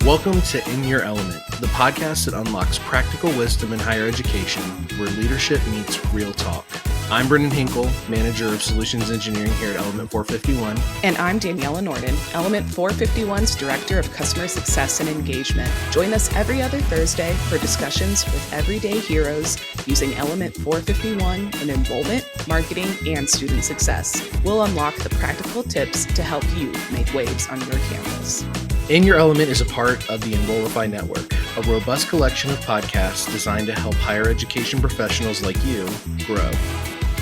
Welcome to In Your Element, the podcast that unlocks practical wisdom in higher education, where leadership meets real talk. I'm Brendan Hinkle, Manager of Solutions Engineering here at Element 451. And I'm Daniella and Brendan, Element 451's Director of Customer Success and Engagement. Join us every other Thursday for discussions with everyday heroes using Element 451 in enrollment, marketing, and student success. We'll unlock the practical tips to help you make waves on your campus. In Your Element is a part of the Enrollify Network, a robust collection of podcasts designed to help higher education professionals like you grow.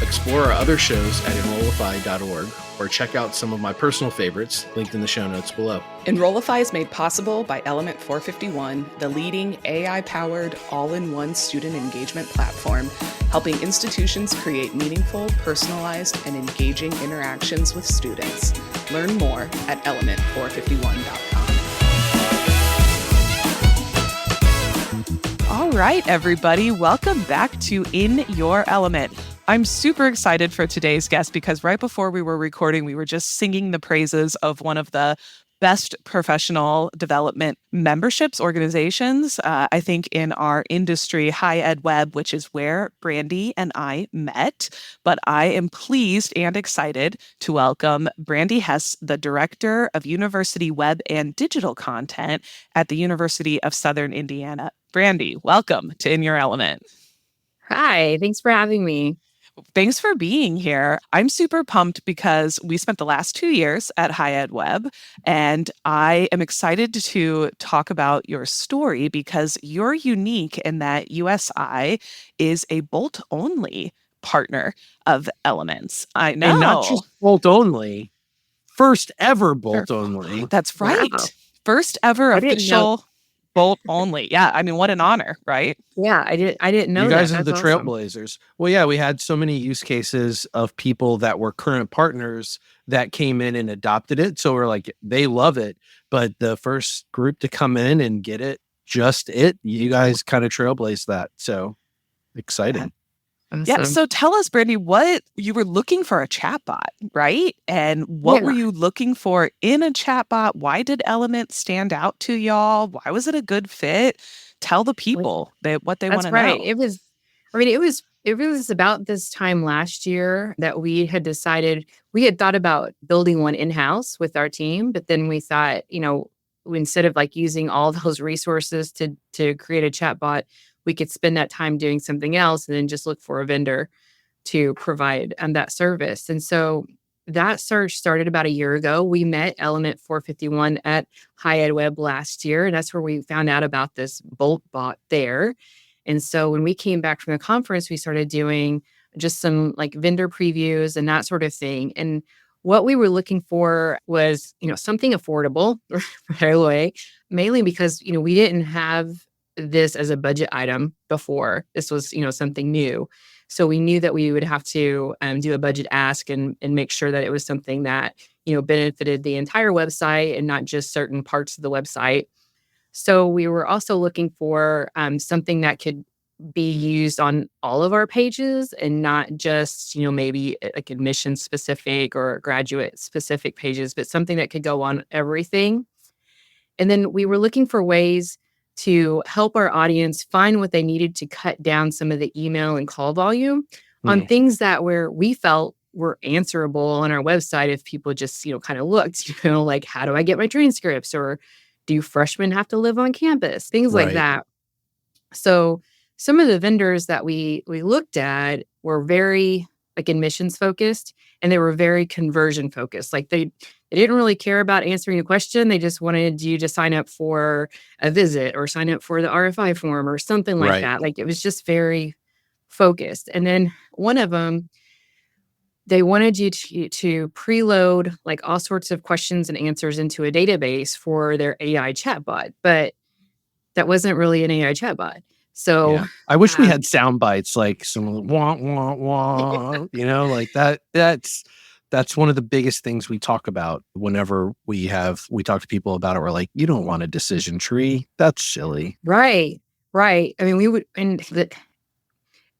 Explore our other shows at enrollify.org or check out some of my personal favorites linked in the show notes below. Enrollify is made possible by Element 451, the leading AI-powered all-in-one student engagement platform, helping institutions create meaningful, personalized, and engaging interactions with students. Learn more at element451.com. All right, everybody, welcome back to In Your Element. I'm super excited for today's guest because right before we were recording, we were just singing the praises of one of the best professional development memberships organizations, I think in our industry, High Ed Web, which is where Brandi and I met. But I am pleased and excited to welcome Brandi Hess, the Director of University Web and Digital Content at the University of Southern Indiana. Brandi, welcome to In Your Element. Hi, thanks for having me. Thanks for being here. I'm super pumped because we spent the last 2 years at High Ed Web, and I am excited to talk about your story because you're unique in that USI is a Bolt-only partner of Elements. I know. And not just Bolt-only, first ever Bolt-only. That's right. Wow. First ever official Bolt-only. Yeah, I mean, what an honor, right? Yeah, I didn't know you guys are That's the awesome. trailblazers. Well, yeah, we had so many use cases of people that were current partners that came in and adopted it. So we're like, they love it. But the first group to come in and get it, you guys kind of trailblazed that. So exciting. Awesome. Yeah. So tell us, Brandi, what you were looking for a chatbot, right? And what were you looking for in a chatbot? Why did Element stand out to y'all? Why was it a good fit? Tell the people what they want to know. That's right. It was about this time last year that we had decided we had thought about building one in-house with our team, but then we thought, instead of like using all those resources to create a chatbot, we could spend that time doing something else and then just look for a vendor to provide that service. And so that search started about a year ago. We met Element 451 at High Ed Web last year, and that's where we found out about this Bolt bot there. And so when we came back from the conference, we started doing just some like vendor previews and that sort of thing. And what we were looking for was, something affordable right away, mainly because, we didn't have this as a budget item before. This was, something new. So we knew that we would have to do a budget ask and make sure that it was something that, benefited the entire website and not just certain parts of the website. So we were also looking for something that could be used on all of our pages and not just, maybe like admission specific or graduate specific pages, but something that could go on everything. And then we were looking for ways to help our audience find what they needed to cut down some of the email and call volume on things that we felt were answerable on our website if people just, kind of looked, like, how do I get my transcripts? Or do freshmen have to live on campus? Things like that. So some of the vendors that we looked at were very like admissions focused, and they were very conversion focused. Like they didn't really care about answering a question. They just wanted you to sign up for a visit or sign up for the RFI form or something like that. Like it was just very focused. And then one of them, they wanted you to preload like all sorts of questions and answers into a database for their AI chatbot, but that wasn't really an AI chatbot. So I wish we had sound bites like some wah, wah, wah, like that. That's one of the biggest things we talk about whenever we talk to people about it. We're like, you don't want a decision tree. That's silly. Right. I mean, and the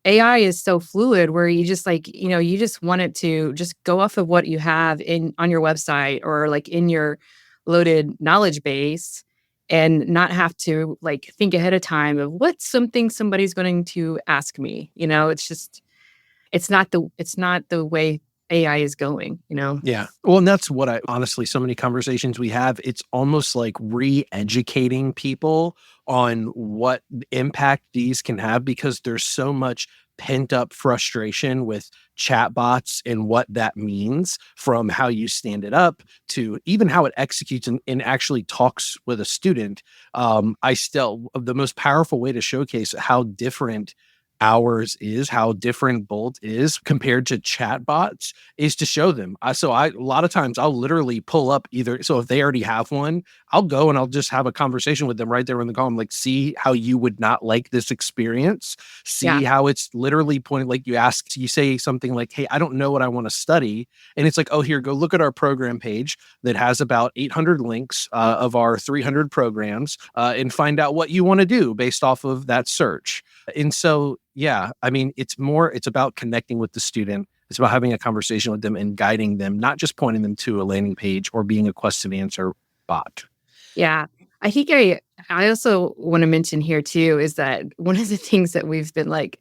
AI is so fluid where you just you just want it to just go off of what you have on your website or like in your loaded knowledge base and not have to like think ahead of time of what's something somebody's going to ask me. It's not the way AI is going, Yeah. Well, and that's what I honestly, so many conversations we have, it's almost like re-educating people on what impact these can have because there's so much pent up frustration with chatbots and what that means from how you stand it up to even how it executes and actually talks with a student. I still, the most powerful way to showcase how different ours is, how different Bolt is compared to chatbots is to show them. A lot of times I'll literally pull up either. So if they already have one, I'll go and I'll just have a conversation with them right there in the call. I'm like, see how you would not like this experience. Yeah. See how it's literally pointed. Like you say something like, hey, I don't know what I want to study. And it's like, oh, here, go look at our program page that has about 800 links of our 300 programs and find out what you want to do based off of that search. And so, yeah, I mean, it's about connecting with the student. It's about having a conversation with them and guiding them, not just pointing them to a landing page or being a question and answer bot. Yeah. I think I also want to mention here too is that one of the things that we've been like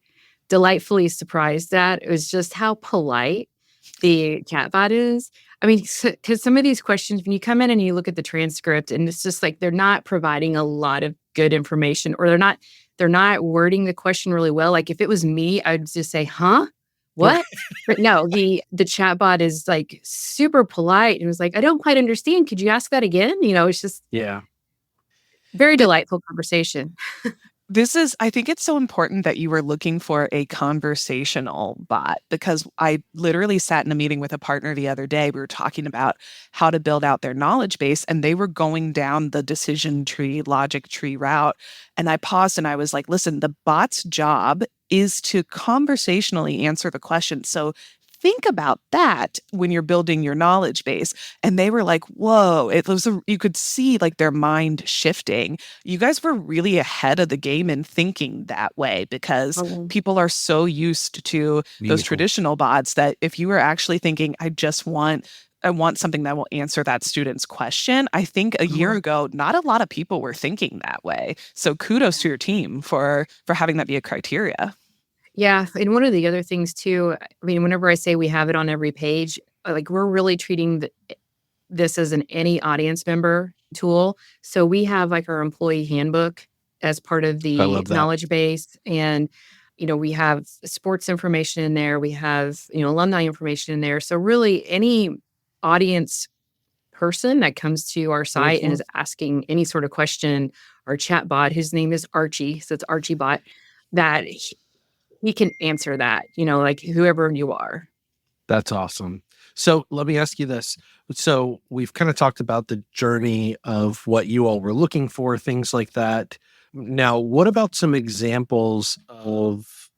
delightfully surprised at is just how polite the chatbot is. I mean, because some of these questions, when you come in and you look at the transcript, and it's just like they're not providing a lot of good information, or they're not wording the question really well. Like if it was me, I'd just say, "Huh? What?" But no, the chatbot is like super polite and was like, "I don't quite understand. Could you ask that again?" It's just Yeah. very delightful conversation. I think it's so important that you were looking for a conversational bot because I literally sat in a meeting with a partner the other day. We were talking about how to build out their knowledge base, and they were going down the decision tree, logic tree route. And I paused and I was like, listen, the bot's job is to conversationally answer the question. So think about that when you're building your knowledge base. And they were like, whoa, you could see like their mind shifting. You guys were really ahead of the game in thinking that way because Oh, people are so used to those Meaningful. traditional bots that if you were actually thinking, I want something that will answer that student's question. I think a year uh-huh. ago, not a lot of people were thinking that way. So kudos to your team for having that be a criteria. Yeah, and one of the other things too, I mean, whenever I say we have it on every page, like we're really treating this as an any audience member tool. So we have like our employee handbook as part of I the love that. knowledge base, and we have sports information in there. We have alumni information in there. So really, any audience person that comes to our site and Mhm. is asking any sort of question, our chat bot, his name is Archie, so it's ArchieBot, that he can answer that, like whoever you are. That's awesome. So let me ask you this. So we've kind of talked about the journey of what you all were looking for, things like that. Now, what about some examples of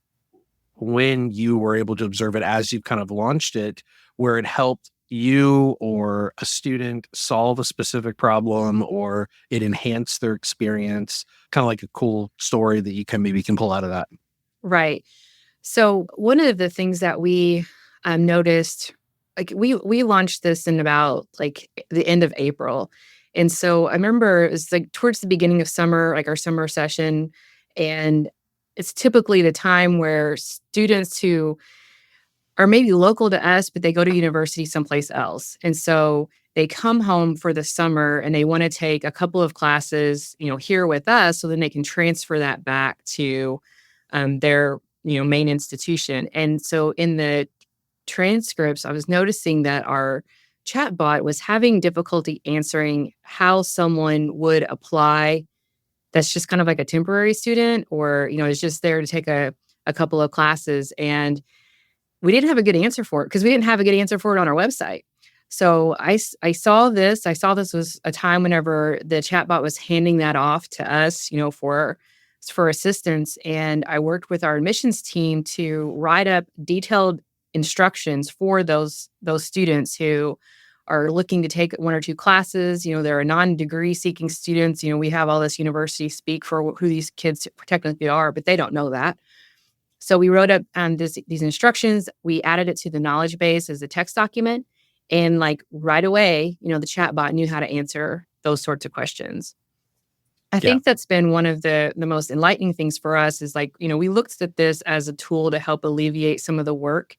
when you were able to observe it as you've kind of launched it, where it helped you or a student solve a specific problem or it enhanced their experience? Kind of like a cool story that you can maybe can pull out of that. Right. So one of the things that we noticed, like we launched this in about like the end of April. And so I remember it was like towards the beginning of summer, like our summer session. And it's typically the time where students who are maybe local to us, but they go to university someplace else. And so they come home for the summer and they want to take a couple of classes, here with us, so then they can transfer that back to their, main institution. And so in the transcripts, I was noticing that our chatbot was having difficulty answering how someone would apply that's just kind of like a temporary student or, is just there to take a couple of classes. And we didn't have a good answer for it because we didn't have a good answer for it on our website. So I saw this. I saw this was a time whenever the chatbot was handing that off to us, for assistance. And I worked with our admissions team to write up detailed instructions for those students who are looking to take one or two classes. They're a non-degree seeking students. We have all this university speak for who these kids technically are, but they don't know that. So we wrote up these instructions. We added it to the knowledge base as a text document. And like right away, the chat bot knew how to answer those sorts of questions. I Yeah. think that's been one of the most enlightening things for us is like, we looked at this as a tool to help alleviate some of the work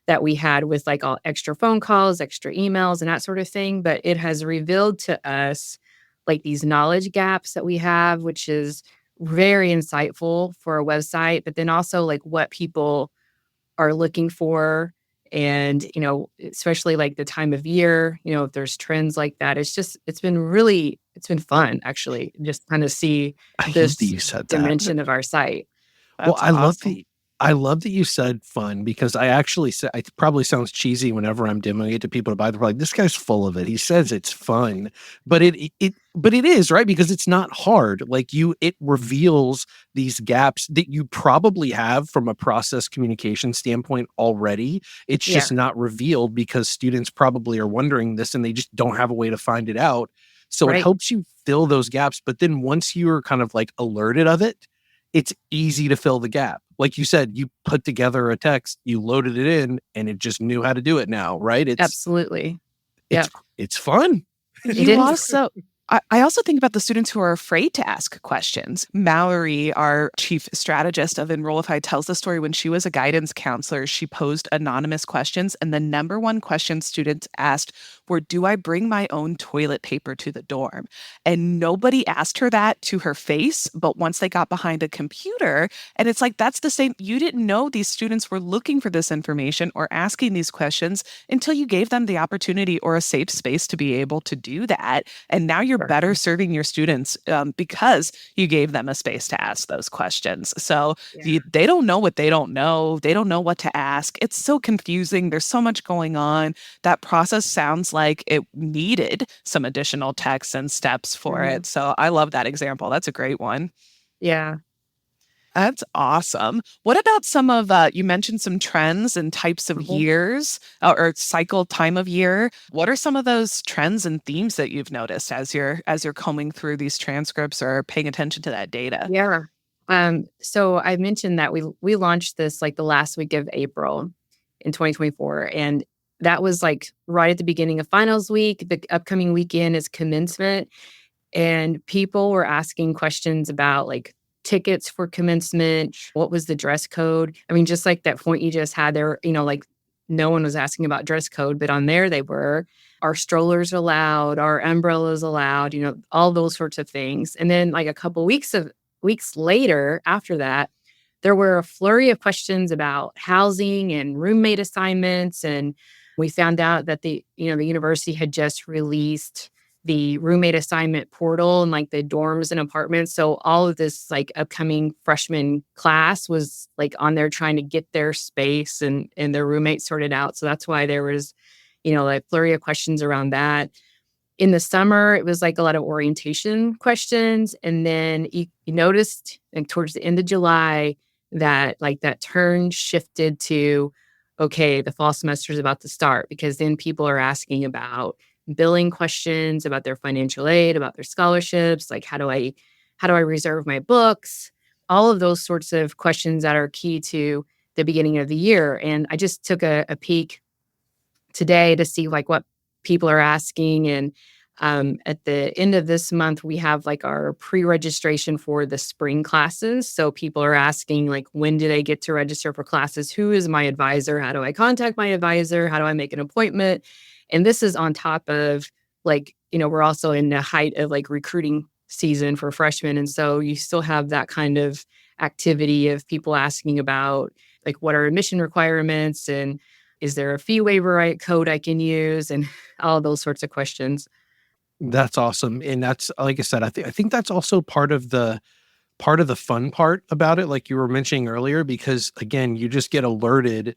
that we had with like all extra phone calls, extra emails, and that sort of thing. But it has revealed to us like these knowledge gaps that we have, which is very insightful for a website, but then also like what people are looking for. And, especially like the time of year, if there's trends like that, it's been fun actually, just kind of see I love that this you said that. dimension of our site. Well, That's awesome. I love that you said fun because I actually said it probably sounds cheesy whenever I'm demoing it to people to buy. They're like, "This guy's full of it." He says it's fun, but but it is, right, because it's not hard. Like it reveals these gaps that you probably have from a process communication standpoint already. It's Yeah, just not revealed because students probably are wondering this and they just don't have a way to find it out. So it right. helps you fill those gaps. But then once you're kind of like alerted of it, it's easy to fill the gap. Like you said, you put together a text, you loaded it in, and it just knew how to do it now, right? Absolutely. It's Yep. it's fun. It You is. also, I also think about the students who are afraid to ask questions. Mallory, our chief strategist of Enrollify, tells the story when she was a guidance counselor. She posed anonymous questions, and the number one question students asked were, "Do I bring my own toilet paper to the dorm?" And nobody asked her that to her face. But once they got behind a computer, and it's like, that's the same. You didn't know these students were looking for this information or asking these questions until you gave them the opportunity or a safe space to be able to do that. And now you're Sure. better serving your students because you gave them a space to ask those questions. So Yeah. they don't know what they don't know. They don't know what to ask. It's so confusing. There's so much going on. That process sounds like it needed some additional texts and steps for Mhm. it. So I love that example. That's a great one. Yeah. That's awesome. What about some of you mentioned some trends and types of Mhm. years or cycle time of year. What are some of those trends and themes that you've noticed as you're combing through these transcripts or paying attention to that data? Yeah. So I mentioned that we launched this like the last week of April in 2024. And that was like right at the beginning of finals week. The upcoming weekend is commencement. And people were asking questions about like tickets for commencement. What was the dress code? I mean, just like that point you just had there, like no one was asking about dress code, but on there they were. Are strollers allowed? Are umbrellas allowed? All those sorts of things. And then like a couple weeks later after that, there were a flurry of questions about housing and roommate assignments. And we found out that the university had just released the roommate assignment portal and like the dorms and apartments. So all of this like upcoming freshman class was like on there trying to get their space and their roommates sorted out. So that's why there was, like flurry of questions around that. In the summer, it was like a lot of orientation questions. And then you noticed like towards the end of July that like that turn shifted to, okay, the fall semester is about to start because then people are asking about billing questions, about their financial aid, about their scholarships, like how do I reserve my books? All of those sorts of questions that are key to the beginning of the year. And I just took a peek today to see like what people are asking. And at the end of this month, we have like our pre-registration for the spring classes. So people are asking like, when did I get to register for classes? Who is my advisor? How do I contact my advisor? How do I make an appointment? And this is on top of like, we're also in the height of like recruiting season for freshmen. And so you still have that kind of activity of people asking about like, what are admission requirements and is there a fee waiver code I can use? And all those sorts of questions. That's awesome. And that's like I said, I think that's also part of the fun part about it, like you were mentioning earlier, because again, you just get alerted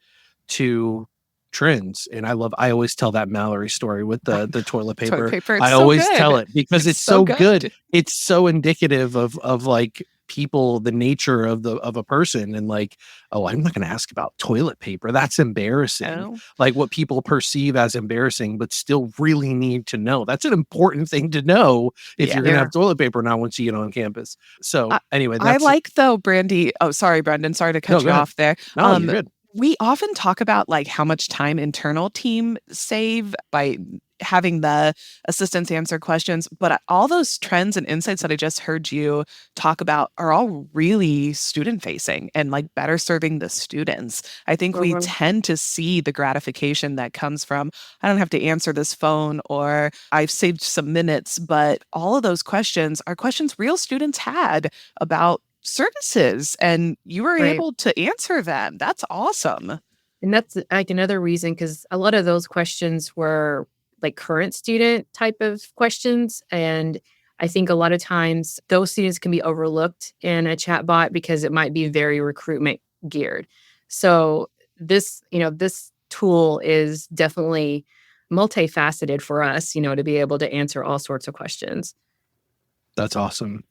to trends. And I always tell that Mallory story with the toilet Toilet paper. paper, it's I so always tell good. it because It's it's so so good. good. It's so indicative of like people, the nature of a person, and like, oh, I'm not going to ask about toilet paper. That's embarrassing. Oh, Like what people perceive as embarrassing, but still really need to know. That's an important thing to know if yeah. you're going to Yeah. have toilet paper now once you get on campus. So I, anyway, I that's like though, Brandy. Oh, sorry, Brendan. Sorry to no, cut go you ahead. off there. No, you're good. We often talk about like how much time internal team save by having the assistants answer questions, but all those trends and insights that I just heard you talk about are all really student facing and like better serving the students. I think we Mhm. tend to see the gratification that comes from, I don't have to answer this phone or I've saved some minutes, but all of those questions are questions real students had about services and you were Right. able to answer them. That's awesome. And that's like another reason, because a lot of those questions were like current student type of questions. And I think a lot of times those students can be overlooked in a chatbot because it might be very recruitment geared. So this tool is definitely multifaceted for us, to be able to answer all sorts of questions. That's awesome.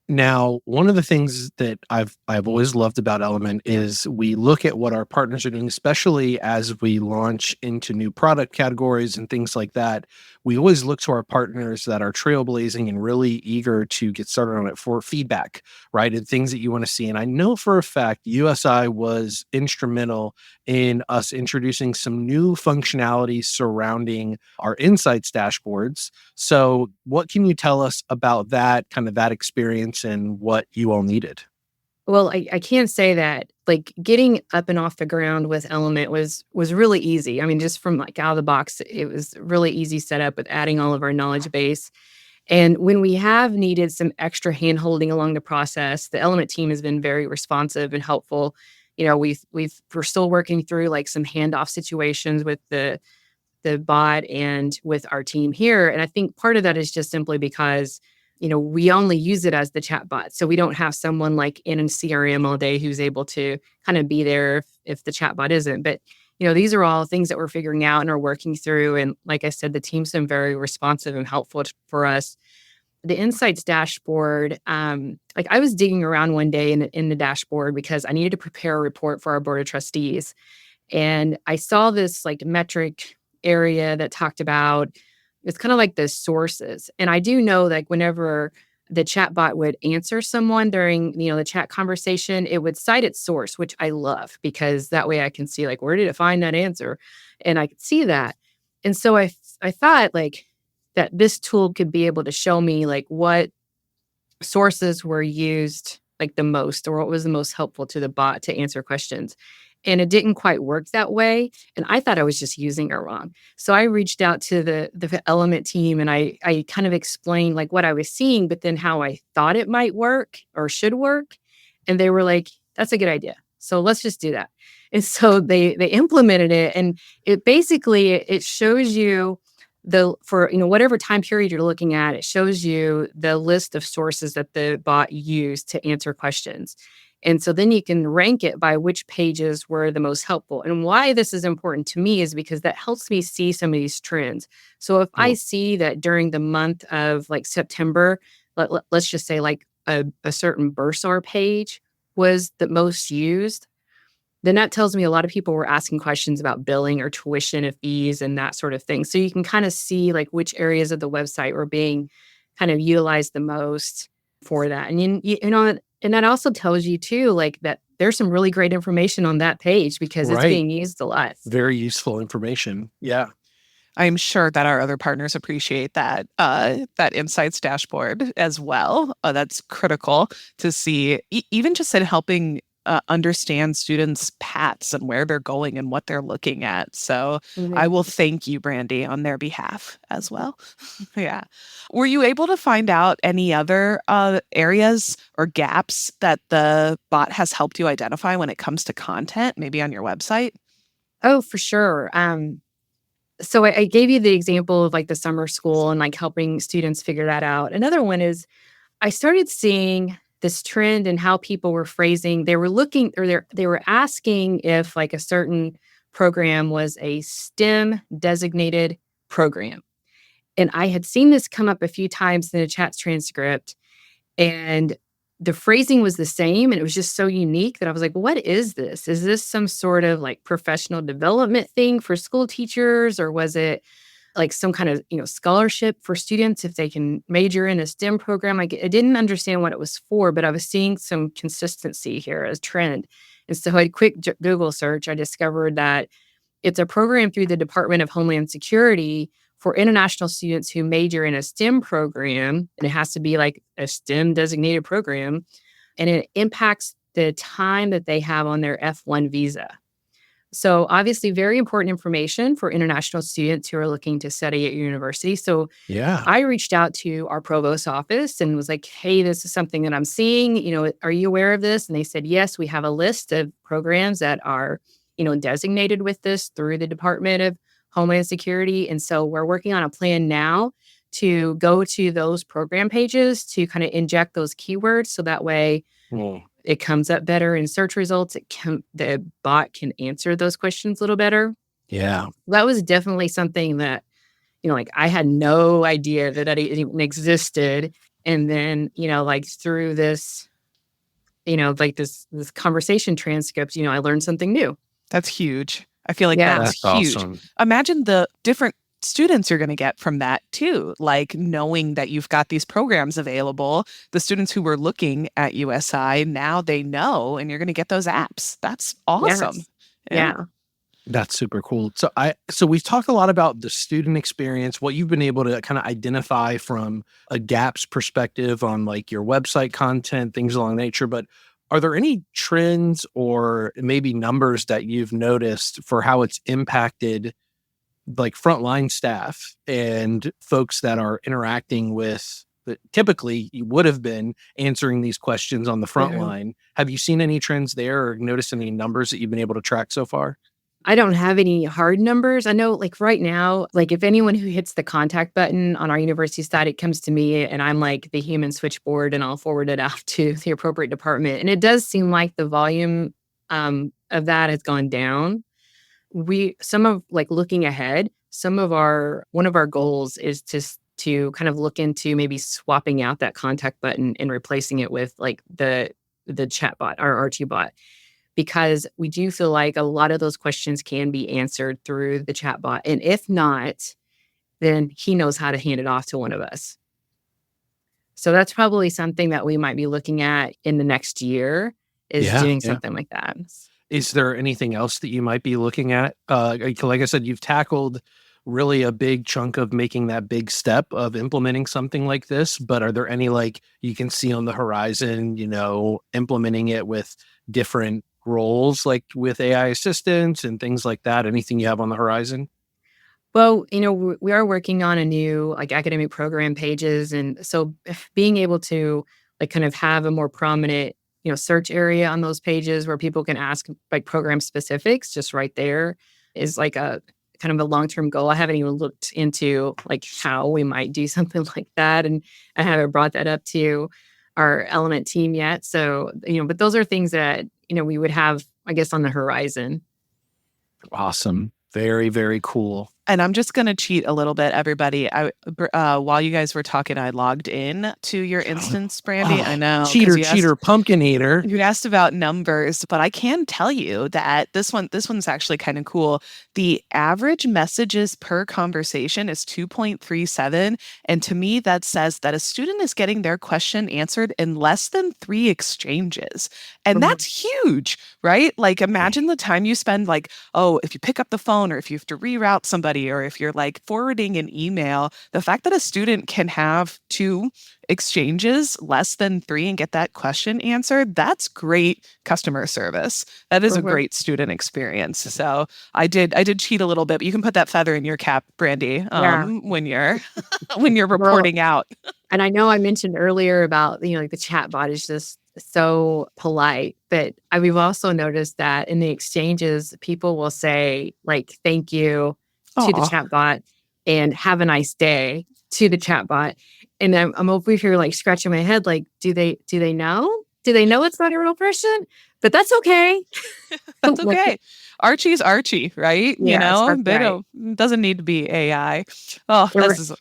Now, one of the things that I've always loved about Element is we look at what our partners are doing, especially as we launch into new product categories and things like that. We always look to our partners that are trailblazing and really eager to get started on it for feedback, right? And things that you want to see. And I know for a fact USI was instrumental in us introducing some new functionality surrounding our insights dashboards. So, what can you tell us about that, kind of that experience and what you all needed? Well, I can say that like getting up and off the ground with Element was really easy. I mean, just from like out of the box, it was really easy setup with adding all of our knowledge base. And when we have needed some extra hand holding along the process, the Element team has been very responsive and helpful. We're still working through like some handoff situations with the bot and with our team here. And I think part of that is just simply because, we only use it as the chat bot. So we don't have someone like in a CRM all day who's able to kind of be there if the chat bot isn't. But, these are all things that we're figuring out and are working through. And like I said, the team's been very responsive and helpful for us. The insights dashboard, like I was digging around one day in the dashboard because I needed to prepare a report for our board of trustees. And I saw this like metric area that talked about it's kind of like the sources. And I do know like whenever the chatbot would answer someone during, the chat conversation, it would cite its source, which I love because that way I can see like where did it find that answer? And I could see that. And so I thought like that this tool could be able to show me like what sources were used like the most or what was the most helpful to the bot to answer questions. And it didn't quite work that way. And I thought I was just using it wrong. So I reached out to the Element team and I kind of explained like what I was seeing, but then how I thought it might work or should work. And they were like, that's a good idea. So let's just do that. And so they implemented it. And it basically it shows you for whatever time period you're looking at, it shows you the list of sources that the bot used to answer questions. And so then you can rank it by which pages were the most helpful. And why this is important to me is because that helps me see some of these trends. So if I Cool. see that during the month of like September, let's just say like a certain bursar page was the most used, then that tells me a lot of people were asking questions about billing or tuition and fees and that sort of thing. So you can kind of see like which areas of the website were being kind of utilized the most for that. And and that also tells you too, like that there's some really great information on that page because it's Right. being used a lot. Very useful information. Yeah. I'm sure that our other partners appreciate that that insights dashboard as well. That's critical to see, even just in helping understand students' paths and where they're going and what they're looking at. So I Mhm. will thank you, Brandi, on their behalf as well. Yeah. Were you able to find out any other areas or gaps that the bot has helped you identify when it comes to content, maybe on your website? Oh, for sure. So I gave you the example of like the summer school and like helping students figure that out. Another one is I started seeing this trend in how people were phrasing. They were looking or they were asking if like a certain program was a STEM designated program. And I had seen this come up a few times in a chat transcript and the phrasing was the same and it was just so unique that I was like, what is this? Is this some sort of like professional development thing for school teachers or was it like some kind of, scholarship for students if they can major in a STEM program. I didn't understand what it was for, but I was seeing some consistency here as trend. And so I had a quick Google search. I discovered that it's a program through the Department of Homeland Security for international students who major in a STEM program, and it has to be like a STEM designated program, and it impacts the time that they have on their F1 visa. So obviously very important information for international students who are looking to study at your university. So Yeah. I reached out to our provost office and was like, hey, this is something that I'm seeing. Are you aware of this? And they said, yes, we have a list of programs that are, designated with this through the Department of Homeland Security. And so we're working on a plan now to go to those program pages to kind of inject those keywords. So that way it comes up better in search results. The bot can answer those questions a little better. Yeah. That was definitely something that, like I had no idea that it even existed. And then, through this, this conversation transcript, I learned something new. That's huge. I feel like Yeah. that's That's huge. awesome. Imagine the different students you're going to get from that too. Like knowing that you've got these programs available, the students who were looking at USI, now they know, and you're going to get those apps. That's awesome. Yes. Yeah. That's super cool. So we've talked a lot about the student experience, what you've been able to kind of identify from a gaps perspective on like your website content, things along nature. But are there any trends or maybe numbers that you've noticed for how it's impacted like frontline staff and folks that are interacting with that typically you would have been answering these questions on the front Mhm. line? Have you seen any trends there or noticed any numbers that you've been able to track so far? I don't have any hard numbers. I know like right now, like if anyone who hits the contact button on our university side, it comes to me and I'm like the human switchboard and I'll forward it out to the appropriate department. And it does seem like the volume of that has gone down. Looking ahead, one of our goals is to kind of look into maybe swapping out that contact button and replacing it with like the chatbot, our ArchieBot, because we do feel like a lot of those questions can be answered through the chatbot. And if not, then he knows how to hand it off to one of us. So that's probably something that we might be looking at in the next year is doing something like that. Is there anything else that you might be looking at? Like I said, you've tackled really a big chunk of making that big step of implementing something like this, but are there any like you can see on the horizon, implementing it with different roles, like with AI assistants and things like that? Anything you have on the horizon? Well, we are working on a new like academic program pages. And so being able to like kind of have a more prominent, search area on those pages where people can ask like program specifics just right there is like a kind of a long-term goal. I haven't even looked into like how we might do something like that. And I haven't brought that up to our element team yet. So, but those are things that, we would have, I guess, on the horizon. Awesome. Very, very cool. And I'm just going to cheat a little bit, everybody. While you guys were talking, I logged in to your instance, Brandi. I know. Cheater, pumpkin eater. You asked about numbers, but I can tell you that this one's actually kind of cool. The average messages per conversation is 2.37. And to me, that says that a student is getting their question answered in less than 3 exchanges. And that's huge, right? Like imagine the time you spend like, if you pick up the phone or if you have to reroute somebody or if you're like forwarding an email, the fact that a student can have 2 exchanges less than 3 and get that question answered, that's great customer service. That is a great student experience. So I did cheat a little bit, but you can put that feather in your cap, Brandi, when you're reporting out. And I know I mentioned earlier about, like the chatbot is just so polite, but we've also noticed that in the exchanges, people will say like, thank you to the chatbot and have a nice day to the chatbot. And I'm over here like scratching my head, like, do they know? Do they know it's not a real person? But that's okay. That's okay. Archie's Archie, right? Yes, doesn't need to be AI. Oh, this is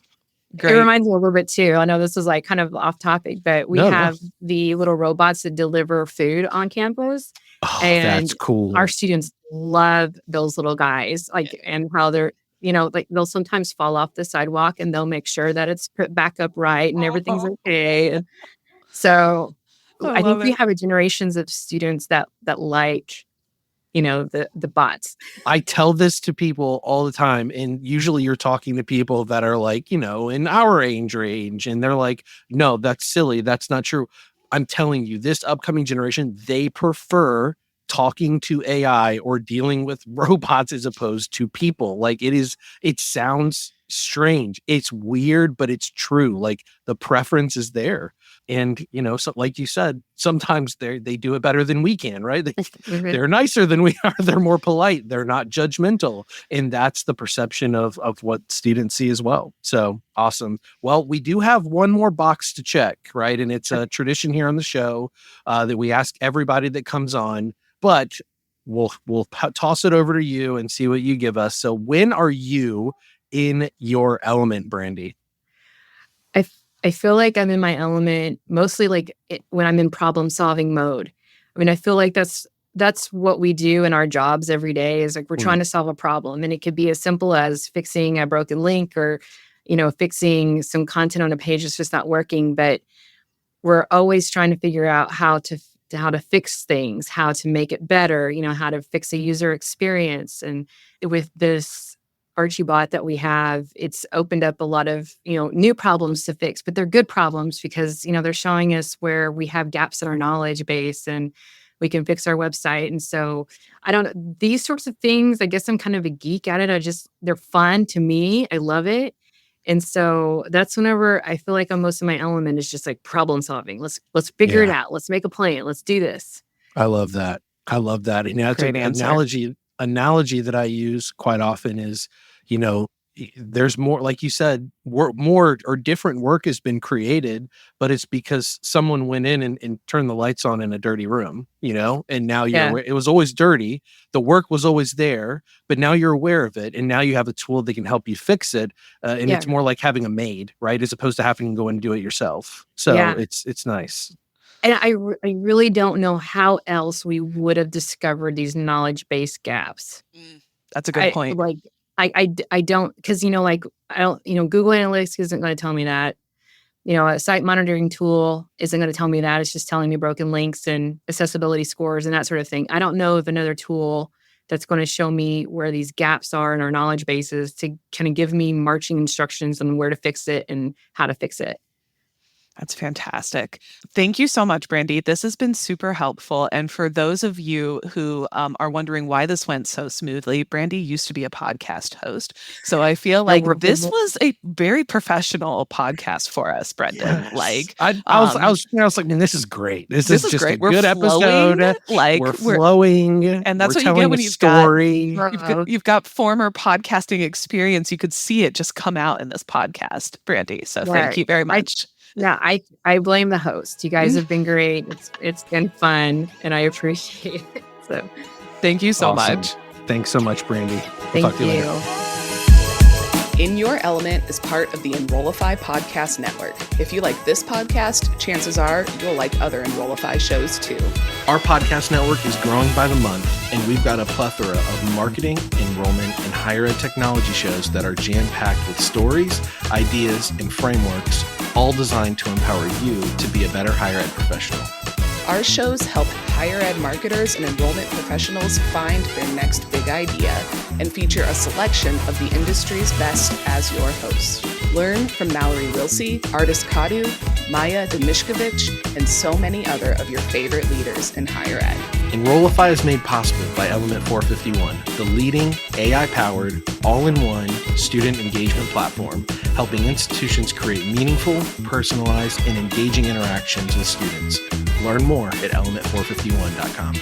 great. It reminds me a little bit too. I know this is like kind of off topic, but we have the little robots that deliver food on campus. Oh, and that's cool. Our students love those little guys, and how they're, like they'll sometimes fall off the sidewalk and they'll make sure that it's put back up right and everything's okay. And so I think we have generations of students that like, the bots. I tell this to people all the time. And usually you're talking to people that are like, in our age range. And they're like, no, that's silly. That's not true. I'm telling you, this upcoming generation, they prefer talking to AI or dealing with robots as opposed to people. Like it sounds strange. It's weird, but it's true. Like the preference is there. And, so like you said, sometimes they do it better than we can, right? They're nicer than we are. They're more polite. They're not judgmental. And that's the perception of what students see as well. So awesome. Well, we do have one more box to check, right? And it's a tradition here on the show that we ask everybody that comes on, but we'll toss it over to you and see what you give us. So when are you in your element, Brandi? I feel like I'm in my element mostly when I'm in problem solving mode. I mean, I feel like that's what we do in our jobs every day is like we're trying to solve a problem. And it could be as simple as fixing a broken link or, fixing some content on a page that's just not working. But we're always trying to figure out how to fix things, how to make it better, how to fix a user experience. And with this ArchieBot that we have, it's opened up a lot of, new problems to fix, but they're good problems because, they're showing us where we have gaps in our knowledge base and we can fix our website. And so these sorts of things, I guess I'm kind of a geek at it. They're fun to me. I love it. And so that's whenever I feel like I'm most of my element is just like problem solving. Let's figure it out. Let's make a plan. Let's do this. I love that. And that's an analogy that I use quite often is, there's more, like you said, more or different work has been created, but it's because someone went in and turned the lights on in a dirty room, and now it was always dirty. The work was always there, but now you're aware of it. And now you have a tool that can help you fix it. And it's more like having a maid, right? As opposed to having to go and do it yourself. So it's nice. And I really don't know how else we would have discovered these knowledge-based gaps. That's a good point. I don't, because, Google Analytics isn't going to tell me that. A site monitoring tool isn't going to tell me that. It's just telling me broken links and accessibility scores and that sort of thing. I don't know of another tool that's going to show me where these gaps are in our knowledge bases to kind of give me marching instructions on where to fix it and how to fix it. That's fantastic. Thank you so much, Brandi. This has been super helpful. And for those of you who are wondering why this went so smoothly, Brandi used to be a podcast host. So I feel like this was a very professional podcast for us, Brendan. Yes. I was like, man, this is great. This is just great. A good episode. We're flowing. And that's what you get when you've got former podcasting experience. You could see it just come out in this podcast, Brandi. So thank you very much. I blame the host. You guys have been great. It's been fun, and I appreciate it. So, thank you so much. Thanks so much, Brandi. Thank you. In Your Element is part of the Enrollify podcast network. If you like this podcast, chances are you'll like other Enrollify shows too. Our podcast network is growing by the month, and we've got a plethora of marketing, enrollment, and higher ed technology shows that are jam-packed with stories, ideas, and frameworks, all designed to empower you to be a better higher ed professional. Our shows help higher ed marketers and enrollment professionals find their next big idea and feature a selection of the industry's best as your host. Learn from Mallory Wilsey, Artis Kadu, Maya Demishkovich, and so many other of your favorite leaders in higher ed. Enrollify is made possible by Element 451, the leading AI-powered, all-in-one student engagement platform, helping institutions create meaningful, personalized, and engaging interactions with students. Learn more at element451.com.